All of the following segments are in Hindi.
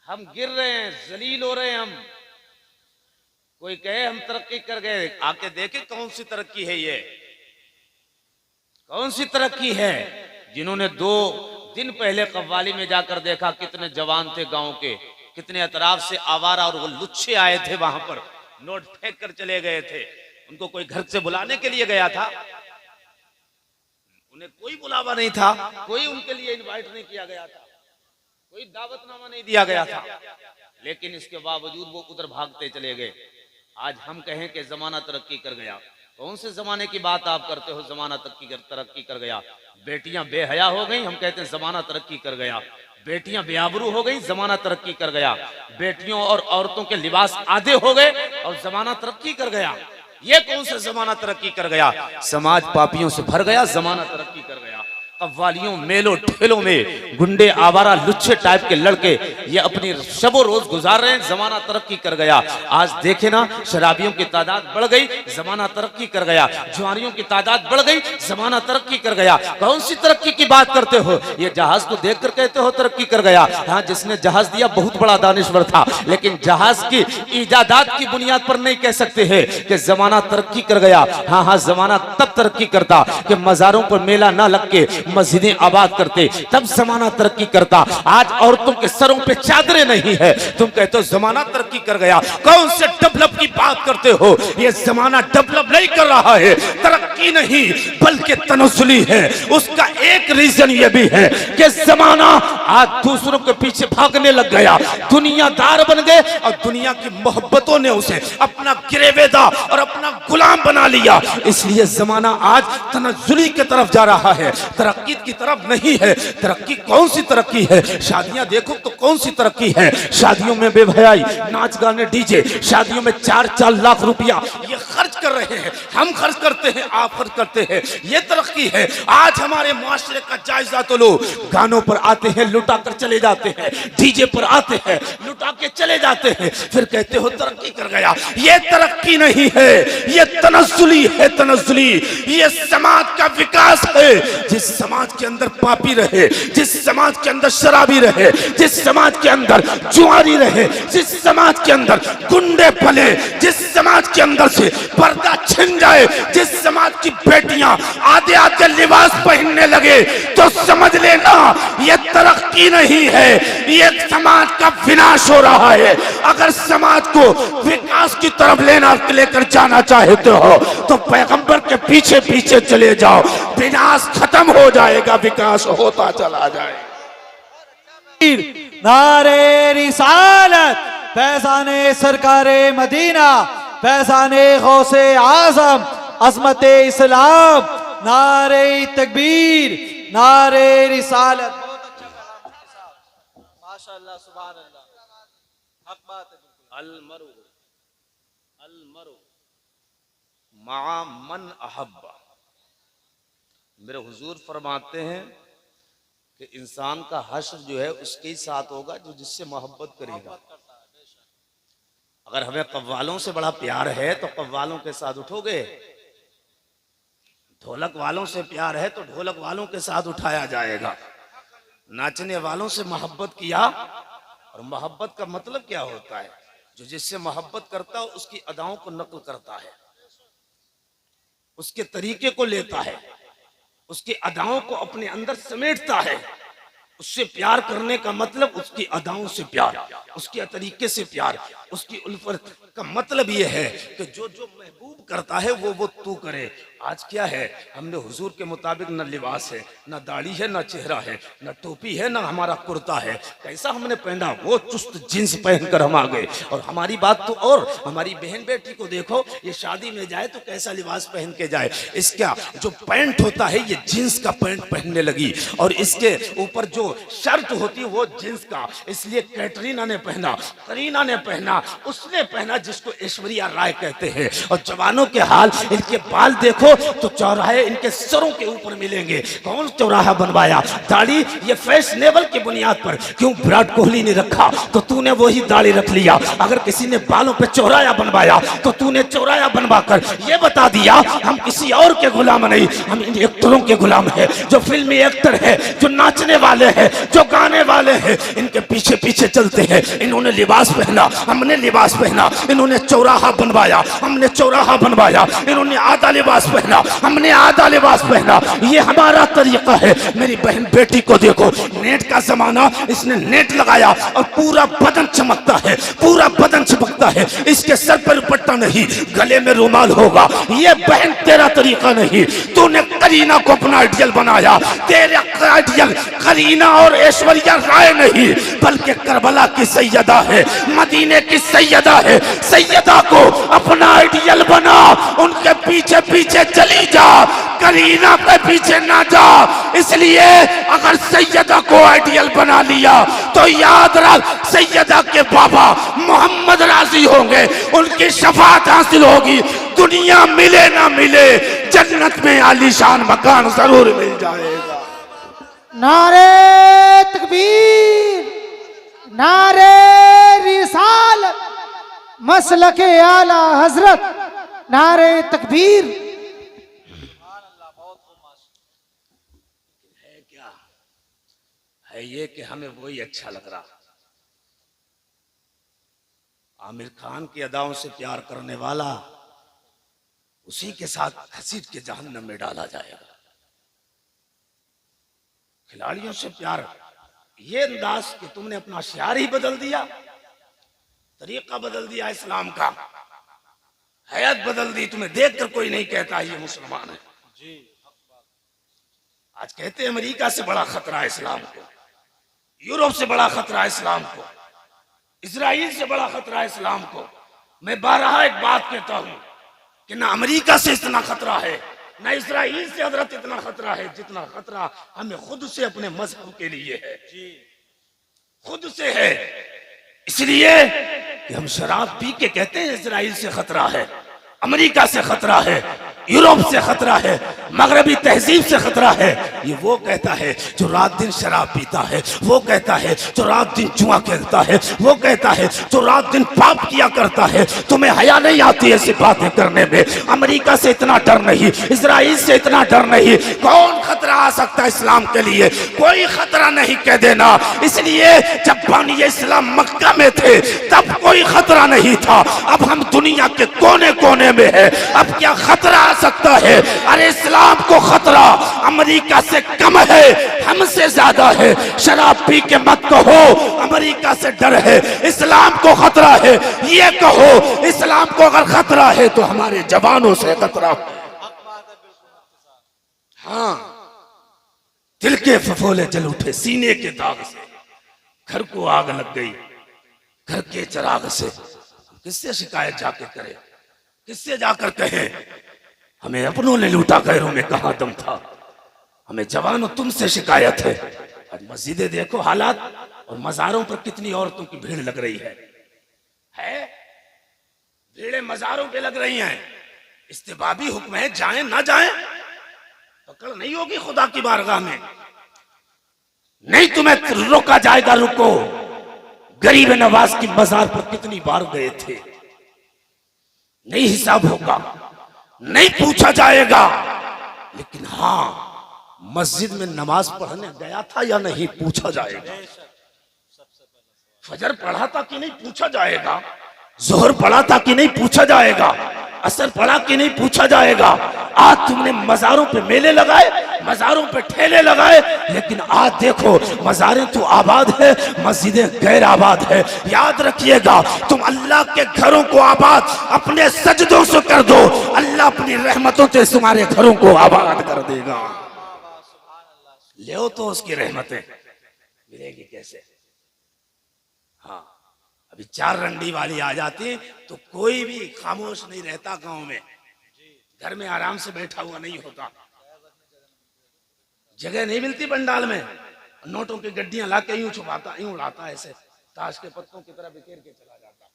हम गिर रहे हैं, जलील हो रहे हैं हम। कोई कहे हम तरक्की कर गए, आके देखे कौन सी तरक्की है ये, कौन सी तरक्की है। जिन्होंने 2 दिन पहले कव्वाली में जाकर देखा, कितने जवान थे गांव के, कितने अतराफ से आवारा और वो लुच्छे आए थे, वहां पर नोट फेंक कर चले गए थे। उनको कोई घर से बुलाने के लिए गया था, उन्हें कोई बुलावा नहीं था, कोई उनके लिए इनवाइट नहीं किया गया था, कोई दावतनामा नहीं दिया गया था, लेकिन इसके बावजूद वो उधर भागते चले गए। आज हम कहें कि जमाना तरक्की कर गया, कौन से जमाने की बात आप करते हो? जमाना तरक्की कर गया। बेटियां बेहया हो गई, हम कहते हैं जमाना तरक्की कर गया। बेटियां बेआबरू हो गई, जमाना तरक्की कर गया। बेटियों और औरतों के लिबास आधे हो गए और जमाना तरक्की कर गया। ये कौन सा जमाना तरक्की कर गया? समाज पापियों से भर गया, जमाना तरक्की कर गया। कव्वालियों, मेलों, ठेलों में गुंडे, आवारा, लुच्छे टाइप के लड़के ये अपनी शबो रोज गुजार रहे हैं, जमाना तरक्की कर गया। आज देखे ना, शराबियों की तादाद बढ़ गई, जमाना तरक्की कर गया। जुआरियों की तादाद बढ़ गई, जमाना तरक्की कर गया। कौन सी तरक्की की बात करते हो? ये जहाज को देखकर कहते हो तरक्की कर गया? हाँ, जिसने जहाज दिया बहुत बड़ा दानिश्वर था, लेकिन जहाज की इजादात की बुनियाद पर नहीं कह सकते हैं कि जमाना तरक्की कर गया। हाँ, जमाना तब तरक्की करता कि मजारों पर मेला ना लग के मस्जिदें आबाद करते, तब जमाना तरक्की करता। आज औरतों के सरों पे चादरें नहीं है, तुम कहते हो जमाना तरक्की कर गया। कौन से डेवलप की बात करते हो? ये जमाना डेवलप नहीं कर रहा है, तरक्की नहीं बल्कि तनज़्ज़ुली है। उसका एक रीजन ये भी है कि जमाना आज दूसरों के पीछे भागने लग गया, दुनियादार बन गए और दुनिया की मोहब्बतों ने उसे अपना गिरेवेदा और अपना गुलाम बना लिया। इसलिए जमाना आज तनज़्ज़ुली की तरफ जा रहा है, तरक्की की तरफ नहीं है। तरक्की कौन सी तरक्की है? शादियां देखो तो कौन सी तरक्की है? शादियों में बेभयाई, नाच गाने, डीजे, शादियों में 4-4 लाख रुपया ये खर्च कर रहे हैं। हम खर्च करते हैं, आप खर्च करते हैं, ये तरक्की है? आज हमारे मुआशरे का जायजा तो लो। गानों पर आते हैं, लुटा कर चले जाते हैं, डीजे पर आते हैं, लुटा के चले जाते हैं, फिर कहते हो तरक्की कर गया। ये तरक्की नहीं है, ये तनज़्ज़ुली है, तनज़्ज़ुली। ये समाज का विकास है। जिस समाज के अंदर पापी रहे, जिस समाज के अंदर शराबी रहे, जिस समाज के अंदर जुआरी रहे, जिस समाज के अंदर गुंडे पले, जिस समाज के अंदर से पर्दा छिन जाए, जिस समाज की बेटियां आधे आधे लिबास पहनने लगे, तो समझ लेना ये तरक्की नहीं है, ये समाज का विनाश हो रहा है। अगर समाज को विकास की तरफ लेकर जाना चाहते हो तो पैगंबर के पीछे पीछे चले जाओ, विनाश खत्म हो जाएगा, विकास होता चला जाएगा। नारे रिसालत, फैज़ाने सरकारे मदीना, फैज़ाने गौसे आज़म, अज़मते इस्लाम, नारे तकबीर, नारे रिसालत। बहुत अच्छा कलाम है साहब, माशाअल्लाह, सुभान अल्लाह, हक बात है। अलमरु मा मन अहब्बा। मेरे हुजूर फरमाते हैं कि इंसान का हश्र जो है उसके ही साथ होगा जो जिससे मोहब्बत करेगा। अगर हमें कव्वालों से बड़ा प्यार है तो कव्वालों के साथ उठोगे, ढोलक वालों से प्यार है तो ढोलक वालों के साथ उठाया जाएगा। नाचने वालों से मोहब्बत किया, और मोहब्बत का मतलब क्या होता है? जो जिससे मोहब्बत करता है उसकी अदाओं को नकल करता है, उसके तरीके को लेता है, उसकी अदाओं को अपने अंदर समेटता है। उससे प्यार करने का मतलब उसकी अदाओं से प्यार, उसके तरीके से प्यार, उसकी उल्फत का मतलब यह है कि जो जो महबूब करता है वो तू करे। आज क्या है? हमने हुजूर के मुताबिक न लिबास है, न दाढ़ी है, न चेहरा है, न टोपी है, न हमारा कुर्ता है। कैसा हमने पहना? वो चुस्त जींस पहनकर हम आ गए। और हमारी बात तो और, हमारी बहन बेटी को देखो, ये शादी में जाए तो कैसा लिबास पहन के जाए। इसका जो पैंट होता है ये जींस का पैंट पहनने लगी, और इसके ऊपर जो शर्ट होती है वो जींस का। इसलिए कैटरीना ने पहना, करीना ने पहना, पहना, उसने पहना जिसको ऐश्वर्या राय कहते हैं। और जवानों के हाल, इनके बाल देखो तो चौराहे इनके सरों के ऊपर मिलेंगे। कौन चौराहा बनवाया? दाढ़ी ये फैशनेबल की बुनियाद पर। क्यों विराट कोहली ने रखा तो तूने वही दाढ़ी रख लिया। अगर किसी ने बालों पे चौराया बनवाया तो तूने चौराया बनवाकर ये बता दिया हम किसी और के गुलाम नहीं, हम इन एक्टरों के गुलाम है, जो फिल्मी एक्टर है, जो नाचने वाले हैं, जो गाने वाले हैं, इनके पीछे पीछे चलते हैं। इन्होंने लिबास पहना, हमने लिबास पहना। इन्होंने चौराहा बनवाया, हमने चौराहा बनवाया। इन्होंने आधा लिबास पहना, हमने आधा लिबास पहना। ये हमारा तरीका है। मेरी बहन बेटी को देखो, नेट का जमाना, इसने नेट लगाया और पूरा बदन चमकता है, पूरा बदन चमकता है। इसके सर पर दुपट्टा नहीं, गले में रुमाल होगा। ये बहन तेरा तरीका नहीं। तूने करीना को अपना आइडियल बनाया। तेरा आइडियल करीना और ऐश्वर्या राय नहीं, बल्कि करबला की सैयदा है, मदीने की सैयदा है। सैयदा को अपना आइडियल बना, उनके पीछे पीछे चली जा, करीना के पीछे ना जा। इसलिए अगर सैयदा को आइडियल बना लिया तो याद रख, सैयदा के बाबा मोहम्मद राजी होंगे, उनकी शफाअत हासिल होगी। दुनिया मिले ना मिले, जन्नत में आलीशान मकान जरूर मिल जाएगा। नारे तकबीर, नारे रिसालत, मसलके आला हजरत, नारे तकबीर। है क्या है ये कि हमें वही अच्छा लग रहा। आमिर खान की अदाओं से प्यार करने वाला उसी के साथ घसीट के जहन्नम में डाला जाएगा। खिलाड़ियों से प्यार, ये अंदाज कि तुमने अपना शियार ही बदल दिया, तरीका बदल दिया इस्लाम का, हैत बदल दी। तुम्हें देखकर कोई नहीं कहता ये मुसलमान है। आज कहते हैं अमेरिका से बड़ा खतरा है इस्लाम को, यूरोप से बड़ा खतरा है इस्लाम को, इजराइल से बड़ा खतरा है इस्लाम को। मैं बारहा एक बात कहता हूं कि ना अमेरिका से इतना खतरा है, ना इजराइल से हजरत इतना खतरा है, जितना खतरा हमें खुद से अपने मजहब के लिए है, खुद से है। इसलिए कि हम शराब पी के कहते हैं इजराइल से खतरा है, अमेरिका से खतरा है, यूरोप से खतरा है, मगरबी तहजीब से खतरा है। ये वो कहता है जो रात दिन शराब पीता है, वो कहता है जो रात दिन जुआ खेलता है, वो कहता है जो रात दिन पाप किया करता है। तुम्हें हया नहीं आती ऐसी बातें करने में। अमेरिका से इतना डर नहीं, इजराइल से इतना डर नहीं। कौन खतरा आ सकता है इस्लाम के लिए? कोई खतरा नहीं कह देना। इसलिए जब बानी इस्लाम मक्का में थे तब कोई खतरा नहीं था। अब हम दुनिया के कोने कोने में है, अब क्या खतरा आ सकता है? अरे इस्लाम को खतरा अमेरिका से कम है, हमसे ज्यादा है। शराब पी के मत कहो अमेरिका से डर है, इस्लाम को खतरा है। ये कहो इस्लाम को अगर खतरा है तो हमारे जवानों से खतरा है। हाँ, दिल के फफोले जल उठे सीने के दाग से, घर को आग लग गई घर के चिराग से। किससे शिकायत जाके करें, किससे जाकर कहें? हमें अपनों ने लूटा, गैरों में कहां दम था। हमें जवानों तुमसे शिकायत है। आज मस्जिदें देखो हालात, और मजारों पर कितनी औरतों की भीड़ लग रही है? भीड़ें मजारों पे लग रही हैं। इस्तिबाबी हुक्म है, जाएं ना जाएं पकड़ नहीं होगी खुदा की बारगाह में। नहीं तुम्हें रोका जाएगा, रुको। गरीब नवाज की मजार पर कितनी बार गए थे? नहीं हिसाब होगा, नहीं पूछा जाएगा। लेकिन हाँ, मस्जिद में नमाज पढ़ने गया था या नहीं पूछा जाएगा। फजर पढ़ा था कि नहीं पूछा जाएगा। जोहर पढ़ा था कि नहीं पूछा जाएगा। असर पढ़ा कि नहीं पूछा जाएगा। आज तुमने मजारों पे मेले लगाए, मजारों पे ठेले लगाए, लेकिन आज देखो मजारें तो आबाद है, मस्जिदें गैर आबाद है। याद रखिएगा, तुम अल्लाह के घरों को आबाद अपने सजदों से कर दो, अल्लाह अपनी रहमतों से तुम्हारे घरों को आबाद कर देगा। ले तो उसकी रहमतें मिलेगी कैसे? हाँ, अभी 4 रंडी वाली आ जाती तो कोई भी खामोश नहीं रहता गांव में, घर में आराम से बैठा हुआ नहीं होता। जगह नहीं मिलती पंडाल में, नोटों की गड्डियां लाके यूं छुपाता, यूं उड़ाता, ऐसे ताश के पत्तों की तरह बिखेर के चला जाता।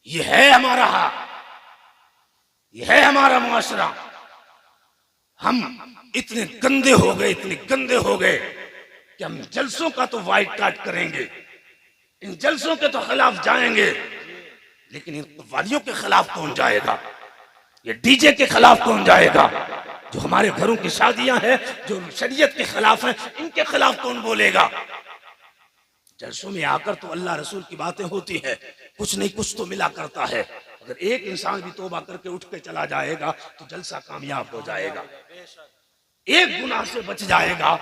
ये है हमारा ये है हमारा मुआशरा। हम इतने गंदे हो गए, इतने गंदे हो गए कि हम जलसों का तो बायकॉट करेंगे, इन जलसों के तो खिलाफ जाएंगे, लेकिन इन कव्वालियों के खिलाफ कौन जाएगा? ये डीजे के खिलाफ कौन जाएगा? जो हमारे घरों की शादियां हैं, जो शरीयत के खिलाफ हैं, इनके खिलाफ कौन बोलेगा? जलसों में आकर तो अल्लाह रसूल की बातें होती है, कुछ नहीं कुछ तो मिला करता है। अगर एक इंसान भी तौबा करके उठ के चला जाएगा तो जलसा कामयाब हो जाएगा। एक गुनाह से बच जाएगा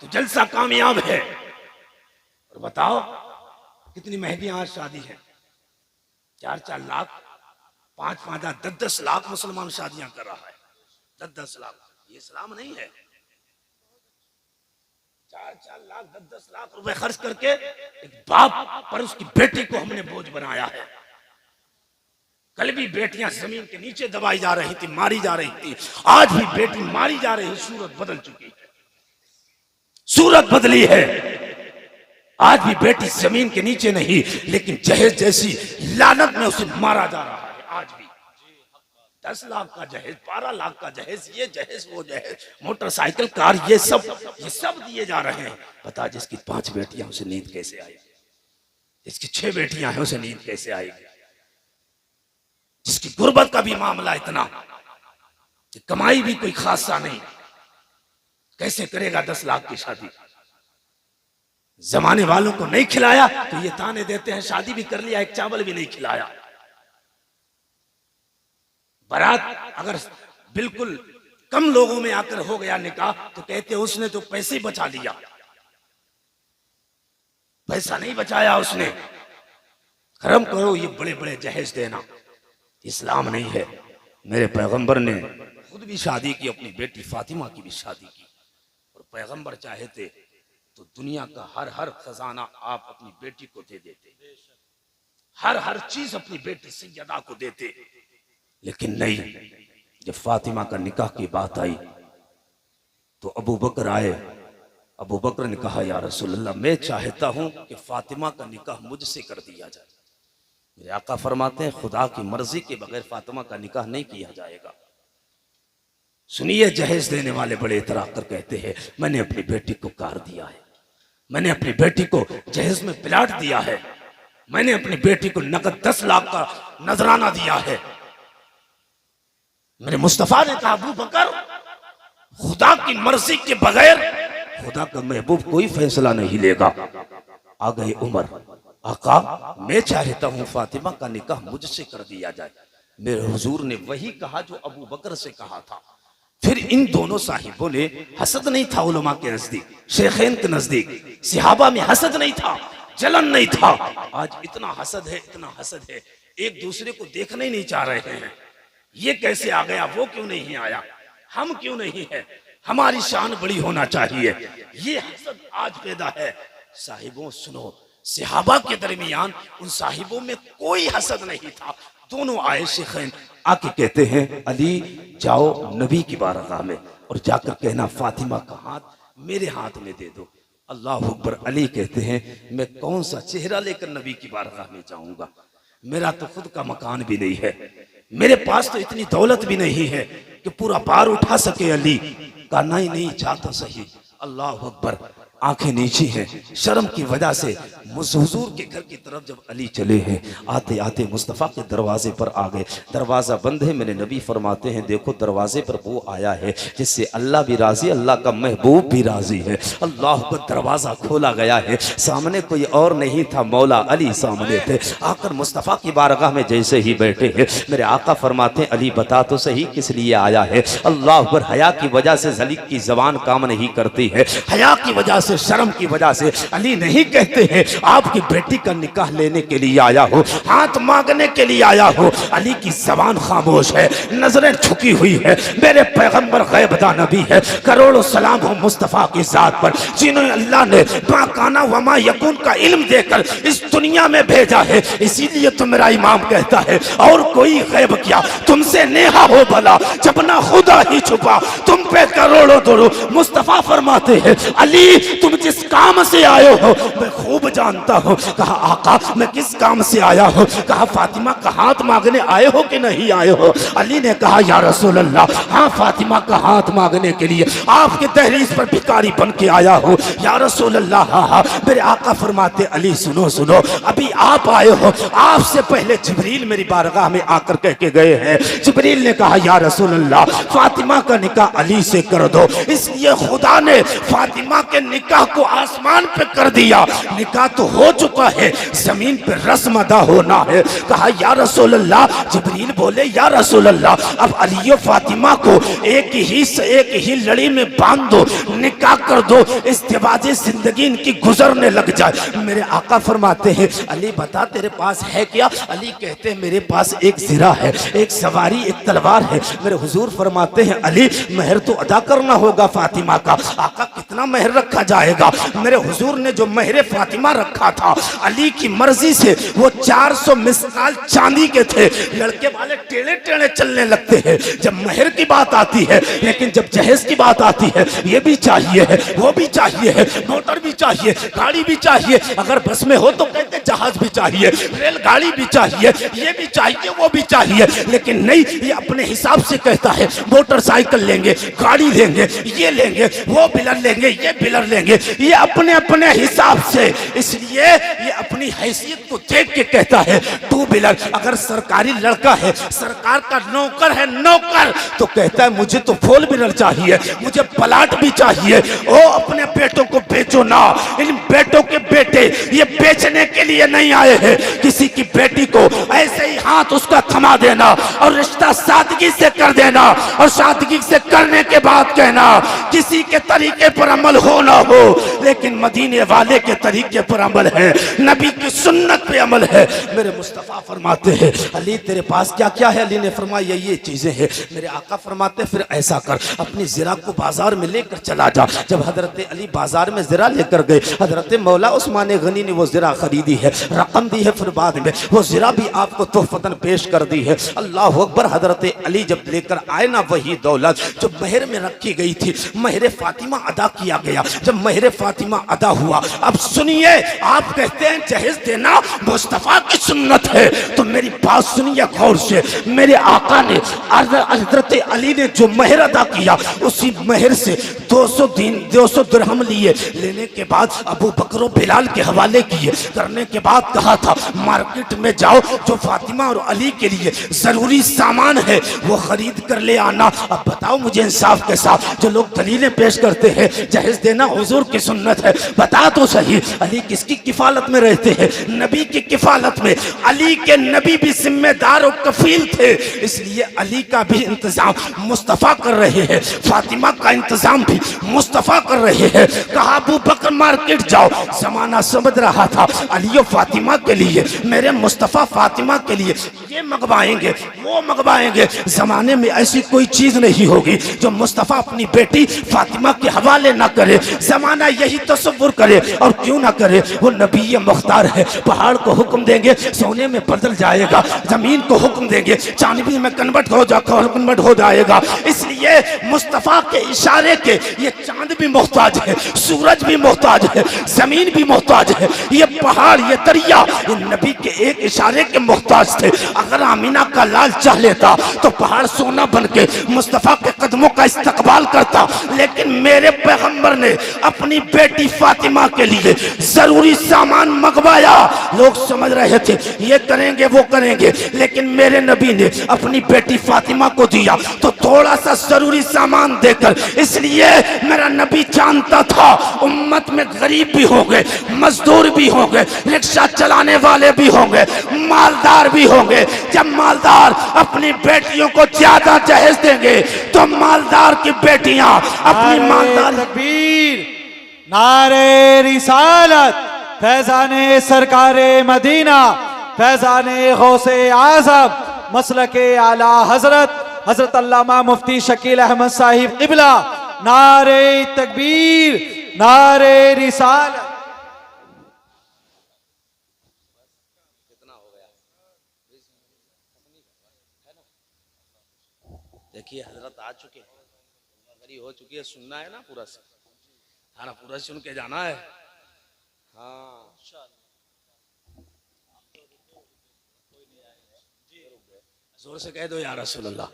तो जलसा कामयाब है। और बताओ कितनी महंगी आज शादी है, 4-4 लाख, 5-5 लाख, 10-10 लाख मुसलमान शादियां कर रहा है। 10-10 लाख, ये इस्लाम नहीं है। 4-4 लाख, 10-10 लाख रुपए खर्च करके एक बाप पर उसकी बेटी को हमने बोझ बनाया है। कल भी बेटियां जमीन के नीचे दबाई जा रही थी, मारी जा रही थी, आज भी बेटी मारी जा रही। सूरत बदल चुकी है, सूरत बदली है। आज भी बेटी जमीन के नीचे नहीं, लेकिन जहेज जैसी लानत में उसे मारा जा रहा है। आज भी 10 लाख का जहेज, 12 लाख का जहेज, ये जहेज वो जहेज, मोटरसाइकिल, कार, ये सब दिए जा रहे हैं। बता, जिसकी 5 बेटियां उसे नींद कैसे आएगी? जिसकी 6 बेटियां हैं उसे नींद कैसे आएगी? जिसकी गुर्बत का भी मामला इतना, कमाई भी कोई खासा नहीं, कैसे करेगा 10 लाख की शादी? जमाने वालों को नहीं खिलाया तो ये ताने देते हैं शादी भी कर लिया, एक चावल भी नहीं खिलाया। बारात अगर बिल्कुल कम लोगों में आकर हो गया निकाह तो कहते हैं उसने तो पैसे ही बचा लिया। पैसा नहीं बचाया उसने। कर्म करो, ये बड़े बड़े जहेज देना इस्लाम नहीं है। मेरे पैगंबर ने खुद भी शादी की, अपनी बेटी फातिमा की भी शादी की, और पैगंबर चाहे थे तो दुनिया का हर खजाना आप अपनी बेटी को दे देते, हर चीज अपनी बेटी सैयदा को देते। लेकिन नहीं, जब फातिमा का निकाह की बात आई तो अबू बकर आए। अबू बकर ने कहा, या रसूल अल्लाह, मैं चाहता हूं कि फातिमा का निकाह मुझसे कर दिया जाए। मेरे आका फरमाते हैं, खुदा की मर्जी के बगैर फातिमा का निकाह नहीं किया जाएगा। सुनिए, जहेज देने वाले बड़े इतरा कर कहते हैं, मैंने अपनी बेटी को कार दिया है, मैंने अपनी बेटी को जहेज में प्लाट दिया है, मैंने अपनी बेटी को नकद 10 लाख का नजराना दिया है। मेरे मुस्तफा ने कहा, अबू बकर, खुदा की मर्जी के बगैर खुदा का महबूब कोई फैसला नहीं लेगा। आ गए उमर, आका मैं चाहता हूं फातिमा का निकाह मुझसे कर दिया जाए। मेरे हुजूर ने वही कहा जो अबू बकर से कहा था। फिर इन दोनों साहिबों ने, हसद नहीं था उलमा के नजदीक, शेखैन के नजदीक, सिहाबा में हसद नहीं था, जलन नहीं था। आज इतना हसद है, इतना हसद है, एक दूसरे को देखना ही नहीं चाह रहे हैं। ये कैसे आ गया, वो क्यों नहीं आया, हम क्यों नहीं है, हमारी शान बड़ी होना चाहिए। ये हसद आज पैदा है। साहिबों सुनो, सिहाबा के दरमियान उन साहिबों में कोई हसद नहीं था। दोनों आए शेखैन, आके कहते हैं, अली जाओ नबी की बारगाह में और जाकर कहना फातिमा का हाथ मेरे हाथ में दे दो। अल्लाह अकबर। अली कहते हैं, मैं कौन सा चेहरा लेकर नबी की बारगाह में जाऊंगा, मेरा तो खुद का मकान भी नहीं है, मेरे पास तो इतनी दौलत भी नहीं है कि पूरा बार उठा सके। अली का नहीं चाहता सही। अल्लाह अकबर। आंखें नीची हैं, शर्म की वजह से हुजूर के घर की तरफ जब अली चले हैं, आते आते मुस्तफ़ा के दरवाजे पर आ गए। दरवाज़ा बंद है। मेरे नबी फरमाते हैं, देखो दरवाजे पर वो आया है जिससे अल्लाह भी राजी, अल्लाह का महबूब भी राजी है। अल्लाह का दरवाज़ा खोला गया है। सामने कोई और नहीं था, मौला अली सामने थे। आकर मुस्तफ़ा की बारगाह में जैसे ही बैठे हैं, मेरे आका फरमाते हैं, अली बता तो सही किस लिए आया है। अल्लाह पर हया की वजह से ज़लीक की ज़बान काम नहीं करती है, हया की वजह से, शर्म की वजह से अली नहीं कहते हैं आपकी बेटी का निकाह लेने के लिए आया हो, हाथ मांगने के लिए आया हो। अली की जबान खामोश है, नजरें झुकी हुई है। मेरे पैगंबर गैबदा नबी है। करोड़ों सलाम हो मुस्तफ़ा की जात पर, जिन्हें अल्लाह ने माकाना वमा यकून का इल्म देकर इस दुनिया में भेजा है। इसीलिए तो मेरा इमाम कहता है, और कोई गैब क्या तुमसे नेहा हो भला, जब ना खुदा ही छुपा तुम पे करोड़ों दरूद। मुस्तफ़ा फरमाते हैं, अली तुम जिस काम से आए हो मैं खूब जानता जानता हूँ। कहा आका मैं किस काम से आया हूँ? कहा फातिमा का हाथ मांगने आए हो कि नहीं आए हो? अली ने कहा या रसूल अल्लाह, हाँ फातिमा का हाथ मांगने के लिए आपके दहलीज पर भिखारी बन के आया हूँ या रसूल अल्लाह। हाँ हाँ। मेरे आका फरमाते अली सुनो सुनो, अभी आप आए हो, आपसे पहले जिब्रील मेरी बारगाह में आकर कह के गए हैं। जिब्रील ने कहा या रसूल अल्लाह, फातिमा का निकाह अली से कर दो। इसलिए खुदा ने फातिमा के निकाह को आसमान पे कर दिया। निकाह तो हो चुका है, जमीन पे रस्म अदा होना है। कहा या रसूल अल्लाह, जिब्रील बोले या रसूल अल्लाह, अब अली फातिमा को एक ही लड़ी में बांध दो, निकाह कर दो, इस्तेवाज़े जिंदगी इनकी गुजरने लग जाए। मेरे आका फरमाते हैं अली बता तेरे पास है क्या? अली कहते हैं मेरे पास एक ज़िरा है, एक सवारी, एक तलवार है। मेरे हुजूर फरमाते हैं अली महर तो अदा करना होगा फातिमा का। आका कितना महर रखा जाएगा? मेरे हुजूर ने जो महर फातिमा रखा था अली की मर्जी से वो 400 मिसकाल चांदी के थे। लड़के वाले टेढ़े टेढ़े चलने लगते हैं जब महर की बात आती है, लेकिन जब जहेज की बात आती है ये भी चाहिए है, वो भी चाहिए है, मोटर भी चाहिए, गाड़ी भी चाहिए, अगर बस में हो तो कहते जहाज भी चाहिए, रेलगाड़ी भी चाहिए, ये भी चाहिए, वो भी चाहिए। लेकिन नहीं, ये अपने हिसाब से कहता है मोटरसाइकिल लेंगे, गाड़ी लेंगे, ये लेंगे, वो बिलर लेंगे, ये बिलर लेंगे, ये अपने अपने हिसाब से। इसलिए ये अपनी हैसियत को देख के कहता है टू व्हीलर। अगर सरकारी लड़का है, सरकार का नौकर है, नौकर, तो कहता है मुझे तो फोर व्हीलर चाहिए, मुझे प्लाट भी चाहिए। ओ अपने बेटों को बेचो ना, इन बेटों के बेटे ये बेचने के लिए नहीं आए हैं। किसी की बेटी को ऐसे ही हाथ उसका थमा देना और रिश्ता सादगी से कर देना, और सादगी से करने के बाद कहना किसी के तरीके पर अमल हो ना हो, लेकिन मदीने वाले के तरीके पर अमल है, नबी की सुन्नत पे अमल है। मेरे मुस्तफा फरमाते हैं अली तेरे पास क्या क्या है? अली ने फरमाया ये चीजें हैं। मेरे आका फरमाते फिर ऐसा कर, अपनी ज़िरा को बाजार में लेकर चला जा। जब हजरत अली बाजार में ज़िरा लेकर गए, हजरत मौला उस्मान गनी ने वो ज़िरा खरीदी है, रकम दी है, फिर बाद में वो ज़िरा भी आपको तोहफतन पेश कर दी है। अल्लाह अकबर। हजरत अली जब लेकर आए ना वही दौलत जो महर में रखी गई थी, महर फातिमा अदा किया गया। जब महर फातिमा अदा हुआ, अब सुनिए, आप कहते हैं जहेज देना मुस्तफा की सुन्नत है, तो मेरी बात सुनिए गौर से। मेरे आका ने हजरत अली ने जो महर अदा किया, उसी महर से 200 दिरहम लिए। लेने के बाद अबू बकर बिलाल के हवाले किए। करने के बाद कहा था मार्केट में जाओ, जो फातिमा और अली के लिए जरूरी सामान है वो खरीद कर ले आना। अब बताओ मुझे इंसाफ के साथ, जो लोग दलीलें पेश करते हैं जहेज देना हुजूर की सुन्नत है, बता तो सही अली किसकी किफालत में रहते हैं? नबी की किफालत में। अली के नबी भी जिम्मेदार और कफील थे, इसलिए अली का भी इंतजाम मुस्तफा कर रहे हैं, फातिमा का इंतजाम भी मुस्तफा कर रहे हैं। कहा अबू बकर मार्केट जाओ। जमाना समझ रहा था अली और फातिमा के लिए, मेरे मुस्तफा फातिमा के लिए ये मंगवाएंगे, वो मंगवाएंगे। जमाने में ऐसी कोई चीज नहीं होगी जो मुस्तफा अपनी बेटी फातिमा के हवाले ना करे। जमाना यही तसव्वुर करे, और क्यों ना करे, वो नबी मुख्तार है। पहाड़ को हुक्म देंगे सोने में बदल जाएगा, जमीन को हुक्म देंगे चांदी में कन्वर्ट हो जाएगा। इसलिए मुस्तफा के इशारे के ये चांद भी मोहताज है, सूरज भी मोहताज है, जमीन भी मोहताज है, ये पहाड़, ये दरिया, ये नबी के एक इशारे के मोहताज थे। अगर आमीना का लाल चाह लेता तो पहाड़ सोना बन के मुस्तफा के कदमों का इस्तकबाल करता। लेकिन मेरे पैगंबर ने अपनी बेटी फातिमा के लिए जरूरी सामान मंगवाया। लोग समझ रहे थे ये करेंगे वो करेंगे, लेकिन मेरे नबी ने अपनी बेटी फातिमा को दिया तो थोड़ा सा जरूरी सामान देकर। इसलिए मेरा नबी जानता था उम्मत में गरीब भी होंगे, मजदूर भी होंगे, रिक्शा चलाने वाले भी होंगे, मालदार भी होंगे। जब मालदार अपनी बेटियों को ज्यादा जहेज देंगे तो मालदार की बेटियां अपनी मालदार। तकबीर, नारे रिसालत, फैजाने सरकारे मदीना, फैजाने गौसे आजम, मसलके आला हजरत हजरत अल्लामा मुफ्ती शकील अहमद साहिब क़िबला। नारे तकबीर, नारे रिसालत। देखिए हजरत आ चुके हैं, हो चुकी है, सुनना है ना पूरा से, हाँ ना, पूरा सुन के जाना है। हाँ जोर से कह दो या रसूल अल्लाह।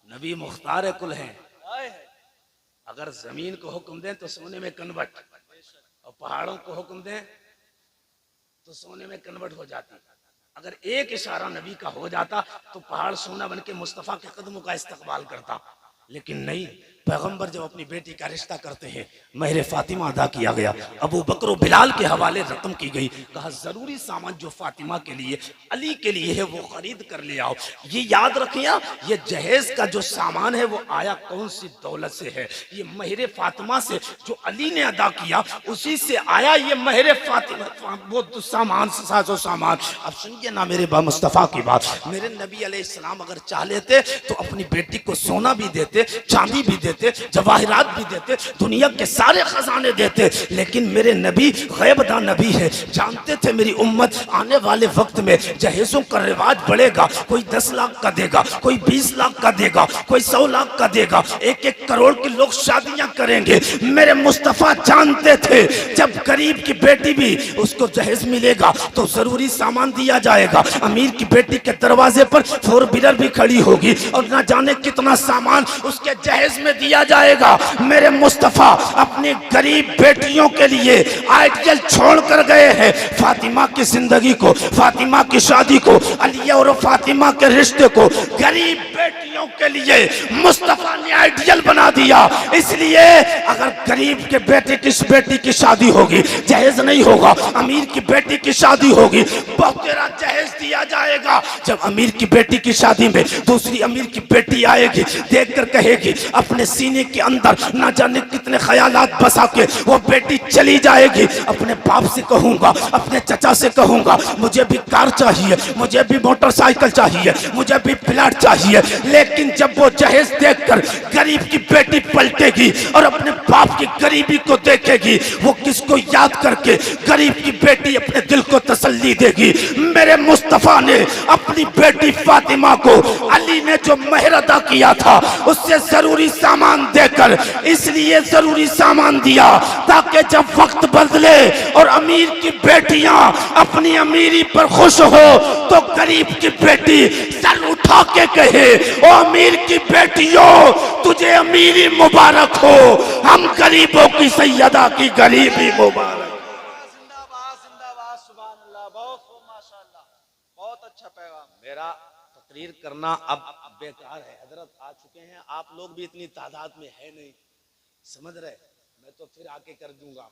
नबी मुख्तार कुल हैं। अगर जमीन को हुक्म दें तो सोने में कन्वर्ट, और पहाड़ों को हुक्म दें तो सोने में कन्वर्ट हो जाती। अगर एक इशारा नबी का हो जाता तो पहाड़ सोना बन के मुस्तफा के कदमों का इस्तकबाल करता। लेकिन नहीं, पैगंबर जब अपनी बेटी का रिश्ता करते हैं, महर फातिमा अदा किया गया, अबू बकर और बिलाल के हवाले रकम की गई, कहा जरूरी सामान जो फातिमा के लिए अली के लिए है वो खरीद कर ले आओ। ये याद रखिए, ये जहेज का जो सामान है वो आया कौन सी दौलत से है? ये महर फातिमा से जो अली ने अदा किया उसी से आया ये महर फातिमा, वो सामान साजो सामान। अब सुनिए ना मेरे बा मुस्तफा की बात, मेरे नबी अलैहिस्सलाम अगर चाह लेते तो अपनी बेटी को सोना भी देते, चांदी भी देते, जवाहिरात भी देते, दुनिया के सारे खजाने देते। लेकिन मेरे नबी गैबदा नबी है, जानते थे मेरी उम्मत आने वाले वक्त में जहेजों का रिवाज बढ़ेगा। कोई 10 लाख का देगा, कोई 20 लाख का देगा, कोई 100 लाख का देगा, 1-1 करोड़ के लोग शादियां करेंगे। मेरे मुस्तफा जानते थे जब गरीब की बेटी भी उसको जहेज मिलेगा तो जरूरी सामान दिया जाएगा। अमीर की बेटी के दरवाजे पर 4 व्हीलर भी खड़ी होगी और ना जाने कितना सामान उसके जहेज में दिया जाएगा। मेरे मुस्तफा अपनी गरीब बेटियों के लिए आइडियल छोड़ कर गए हैं। फातिमा की जिंदगी को, फातिमा की शादी को, अली और फातिमा के रिश्ते को गरीब बेटियों के लिए मुस्तफा ने आइडियल बना दिया। इसलिए अगर गरीब के बेटे की बेटी की शादी होगी, जहेज नहीं होगा, अमीर की बेटी की शादी होगी, तेरा जहेज दिया जाएगा। जब अमीर की बेटी की शादी में दूसरी अमीर की बेटी आएगी, देखकर कहेगी अपने सीने के अंदर ना जाने कितने ख्यालात बसा के वो बेटी चली जाएगी। अपने बाप से कहूंगा, अपने चचा से कहूंगा, मुझे भी कार चाहिए, मुझे भी मोटरसाइकिल चाहिए, मुझे भी फ्लैट चाहिए। लेकिन जब वो जहेज देखकर गरीब की बेटी पलटेगी और अपने बाप की गरीबी को देखेगी, वो किसको याद करके गरीब की बेटी अपने दिल को तसल्ली देगी? मेरे मुस्तफा ने अपनी बेटी फातिमा को अली ने जो महर अदा किया था उससे जरूरी सामान देकर, इसलिए जरूरी सामान दिया ताकि जब वक्त बदले और अमीर की बेटियां अपनी अमीरी पर खुश हो तो गरीब की बेटी सर उठा के कहे, ओ अमीर की बेटियों तुझे अमीरी मुबारक हो, हम गरीबों की सैयदा की गरीबी मुबारक। बहुत अच्छा पैगाम। मेरा तकरीर करना अब बेकार है, हजरत आ चुके हैं, आप लोग भी इतनी तादाद में है नहीं, समझ रहे? मैं तो फिर आके कर दूंगा।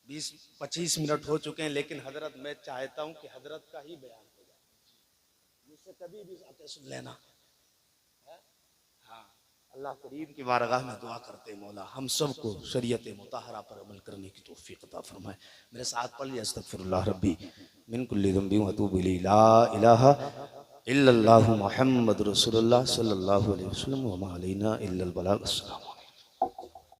20-25 मिनट हो चुके हैं, लेकिन हजरत मैं चाहता हूं कि हजरत का ही बयान हो जाए, मुझसे कभी भी आके सुन लेना। हाँ, अल्लाह करीम की बारगाह में दुआ करते मौला हम सबको शरीयत मुताहरा पर अमल करने की तौफीक अता फरमाए। मेरे साथ पढ़ लिया अस्तगफिरुल्लाह रब्बी मिन कुल्लि ज़ंबि व अतूबु इलैहि, ला इलाहा इल्लल्लाहु मुहम्मदुर रसूलुल्लाह सल्लल्लाहु अलैहि वसल्लम व मा अलैना इल्लल बलाग। अस्सलाम।